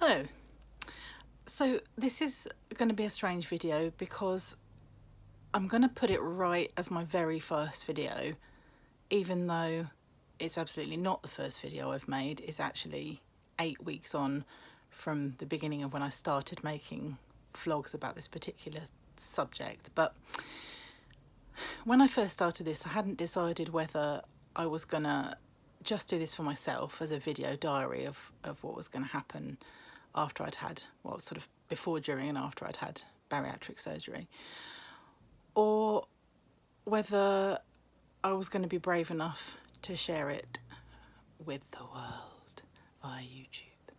Hello. So this is going to be a strange video because I'm going to put it right as my very first video, even though it's absolutely not the first video I've made. It's actually 8 weeks on from the beginning of when I started making vlogs about this particular subject. But when I first started this, I hadn't decided whether I was going to just do this for myself as a video diary of what was going to happen after I'd had, well, sort of before, during and after I'd had bariatric surgery, or whether I was going to be brave enough to share it with the world via YouTube.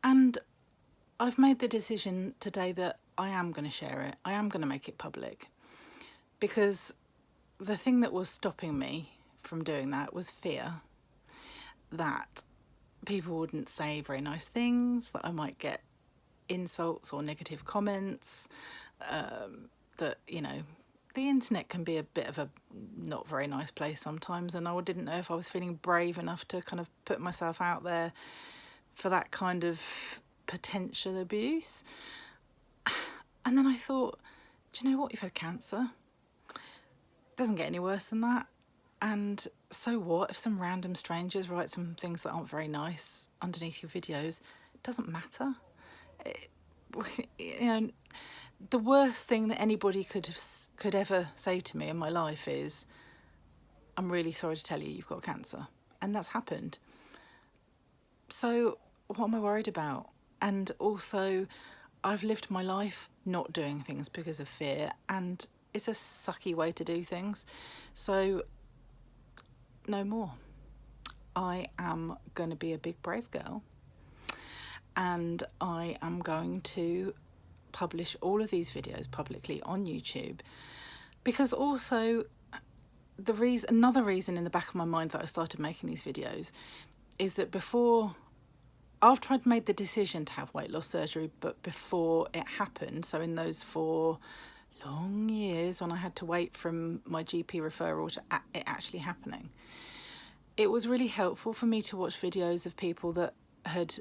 And I've made the decision today that I am going to share it. I am going to make it public, because the thing that was stopping me from doing that was fear that people wouldn't say very nice things, that I might get insults or negative comments, that, you know, the internet can be a bit of a not very nice place sometimes, and I didn't know if I was feeling brave enough to kind of put myself out there for that kind of potential abuse. And then I thought, do you know what, you've had cancer. It doesn't get any worse than that. And so what if some random strangers write some things that aren't very nice underneath your videos? It doesn't matter. You know, the worst thing that anybody could ever say to me in my life is, I'm really sorry to tell you you've got cancer. And that's happened. So what am I worried about? And also, I've lived my life not doing things because of fear, and it's a sucky way to do things. So no more. I am going to be a big brave girl, and I am going to publish all of these videos publicly on YouTube, because also another reason in the back of my mind that I started making these videos is that after I'd made the decision to have weight loss surgery, but before it happened, so in those 4 long years when I had to wait from my GP referral to it actually happening, it was really helpful for me to watch videos of people that had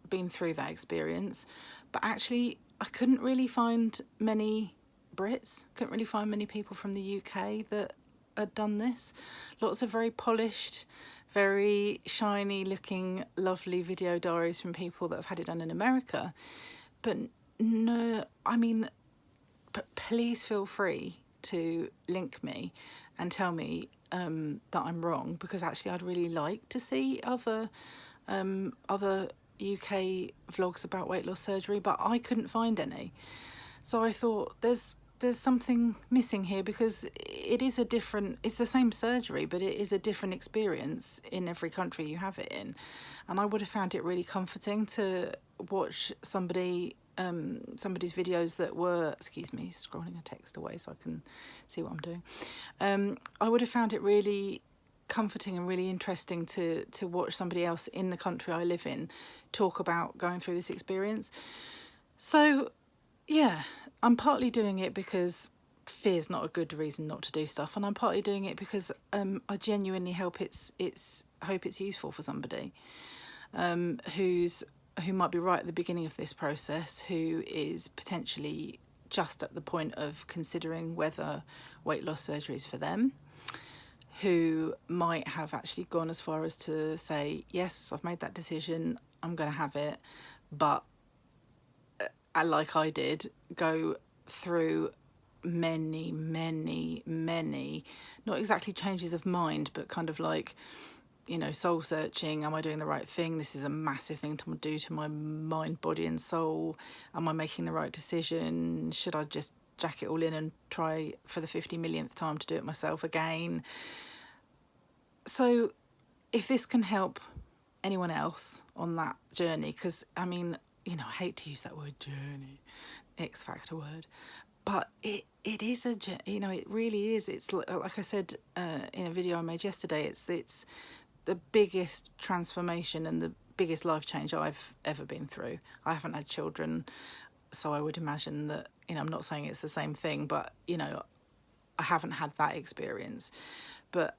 been through that experience. But actually, I couldn't really find many Brits, couldn't really find many people from the UK that had done this. Lots of very polished, very shiny looking, lovely video diaries from people that have had it done in America. But no, I mean, but please feel free to link me and tell me that I'm wrong, because actually I'd really like to see other UK vlogs about weight loss surgery, but I couldn't find any. So I thought there's something missing here, because it's the same surgery, but it is a different experience in every country you have it in. And I would have found it really comforting to watch somebody's videos that were, excuse me, scrolling a text away so I can see what I'm doing. I would have found it really comforting and really interesting to watch somebody else in the country I live in talk about going through this experience. So yeah, I'm partly doing it because fear's not a good reason not to do stuff, and I'm partly doing it because I genuinely hope it's useful for somebody who might be right at the beginning of this process, who is potentially just at the point of considering whether weight loss surgery is for them, who might have actually gone as far as to say, yes, I've made that decision, I'm going to have it, but like I did, go through many, not exactly changes of mind, but kind of like, you know, soul searching. Am I doing the right thing? This is a massive thing to do to my mind, body and soul. Am I making the right decision? Should I just jack it all in and try for the 50 millionth time to do it myself again? So if this can help anyone else on that journey, because I mean, you know, I hate to use that word journey, X factor word, but it is a, you know, it really is. It's like I said in a video I made yesterday, it's the biggest transformation and the biggest life change I've ever been through. I haven't had children, so I would imagine that, you know, I'm not saying it's the same thing, but, you know, I haven't had that experience. But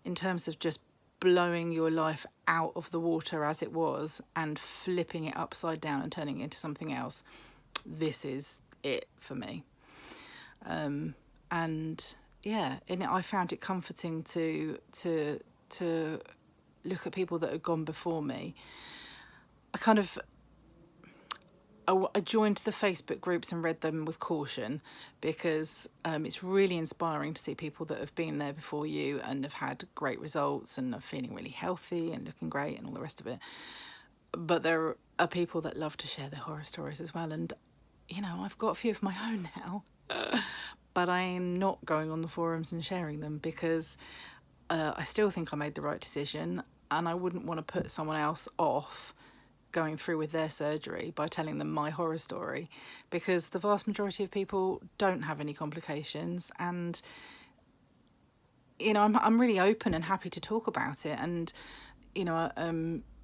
in terms of just blowing your life out of the water as it was and flipping it upside down and turning it into something else, this is it for me. And yeah, and I found it comforting to look at people that had gone before me. I joined the Facebook groups and read them with caution, because it's really inspiring to see people that have been there before you and have had great results and are feeling really healthy and looking great and all the rest of it. But there are people that love to share their horror stories as well. And, you know, I've got a few of my own now, but I'm not going on the forums and sharing them, because I still think I made the right decision, and I wouldn't want to put someone else off going through with their surgery by telling them my horror story, because the vast majority of people don't have any complications. And, you know, I'm really open and happy to talk about it. And, you know,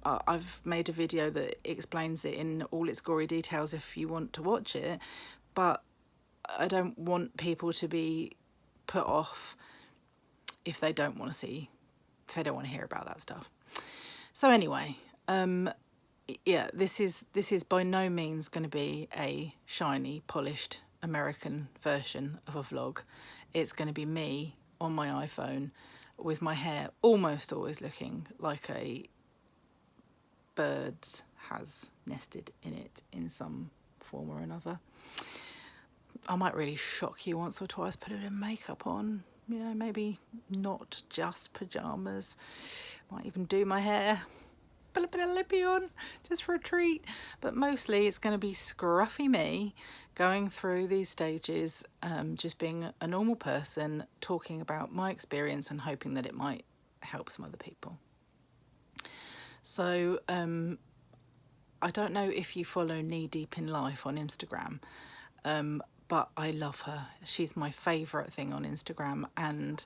I've made a video that explains it in all its gory details if you want to watch it, but I don't want people to be put off if they don't want to hear about that stuff. So anyway, yeah, this is by no means going to be a shiny, polished American version of a vlog. It's going to be me on my iPhone with my hair almost always looking like a bird has nested in it in some form or another. I might really shock you once or twice, put a bit of makeup on, you know, maybe not just pyjamas. Might even do my hair, put a bit of lippy on just for a treat. But mostly it's going to be scruffy me going through these stages, just being a normal person, talking about my experience and hoping that it might help some other people. So I don't know if you follow Knee Deep in Life on Instagram, but I love her. She's my favourite thing on Instagram, and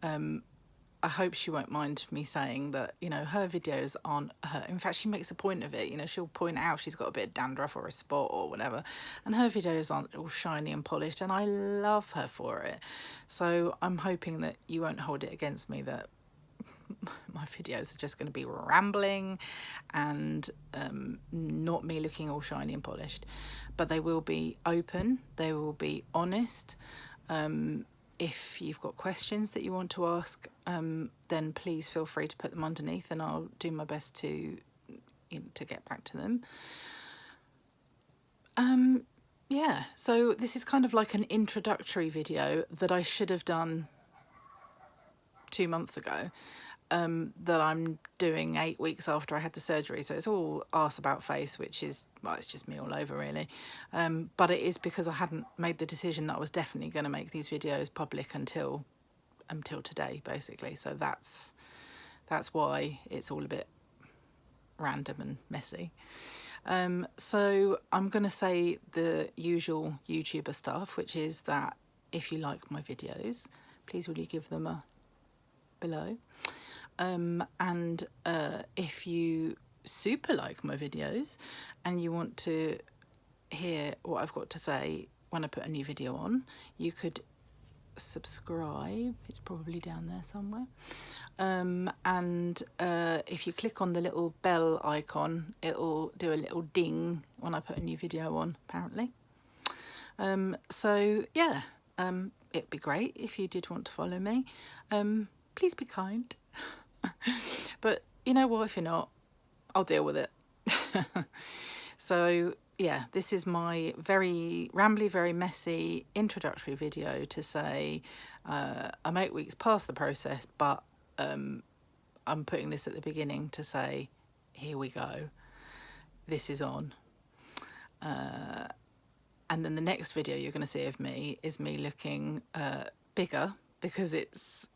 I hope she won't mind me saying that, you know, her videos aren't her. In fact, she makes a point of it. You know, she'll point out if she's got a bit of dandruff or a spot or whatever, and her videos aren't all shiny and polished, and I love her for it. So I'm hoping that you won't hold it against me that my videos are just going to be rambling and not me looking all shiny and polished, but they will be open, they will be honest. If you've got questions that you want to ask, then please feel free to put them underneath, and I'll do my best to get back to them. Yeah, so this is kind of like an introductory video that I should have done 2 months ago, that I'm doing 8 weeks after I had the surgery. So it's all arse about face, which is, well, it's just me all over really. But it is because I hadn't made the decision that I was definitely going to make these videos public until today, basically. So that's why it's all a bit random and messy. So I'm going to say the usual YouTuber stuff, which is that if you like my videos, please will you give them a below. And if you super like my videos and you want to hear what I've got to say when I put a new video on, you could subscribe. It's probably down there somewhere. And if you click on the little bell icon, it'll do a little ding when I put a new video on, apparently. So yeah, it'd be great if you did want to follow me. Please be kind. But you know what, if you're not, I'll deal with it. So yeah, this is my very rambly, very messy introductory video to say I'm 8 weeks past the process, but I'm putting this at the beginning to say, here we go, this is on. And then the next video you're going to see of me is me looking bigger, because it's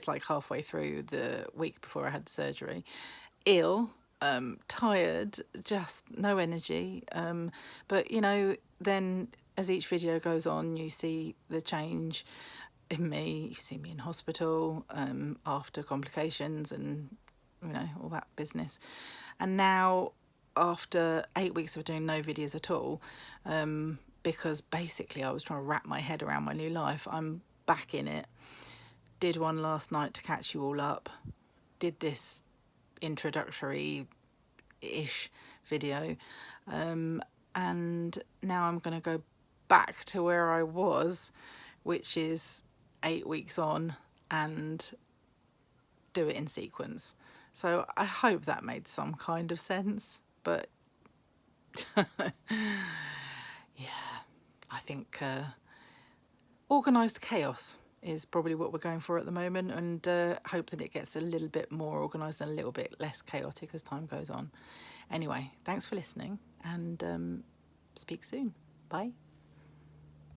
like halfway through the week before I had the surgery, ill, tired, just no energy. But you know, then as each video goes on, you see the change in me. You see me in hospital after complications and, you know, all that business. And now, after 8 weeks of doing no videos at all, because basically I was trying to wrap my head around my new life, I'm back in it, did one last night to catch you all up, did this introductory-ish video, and now I'm going to go back to where I was, which is 8 weeks on, and do it in sequence. So I hope that made some kind of sense, but yeah, I think organised chaos is probably what we're going for at the moment, and hope that it gets a little bit more organised and a little bit less chaotic as time goes on. Anyway, thanks for listening, and speak soon. Bye.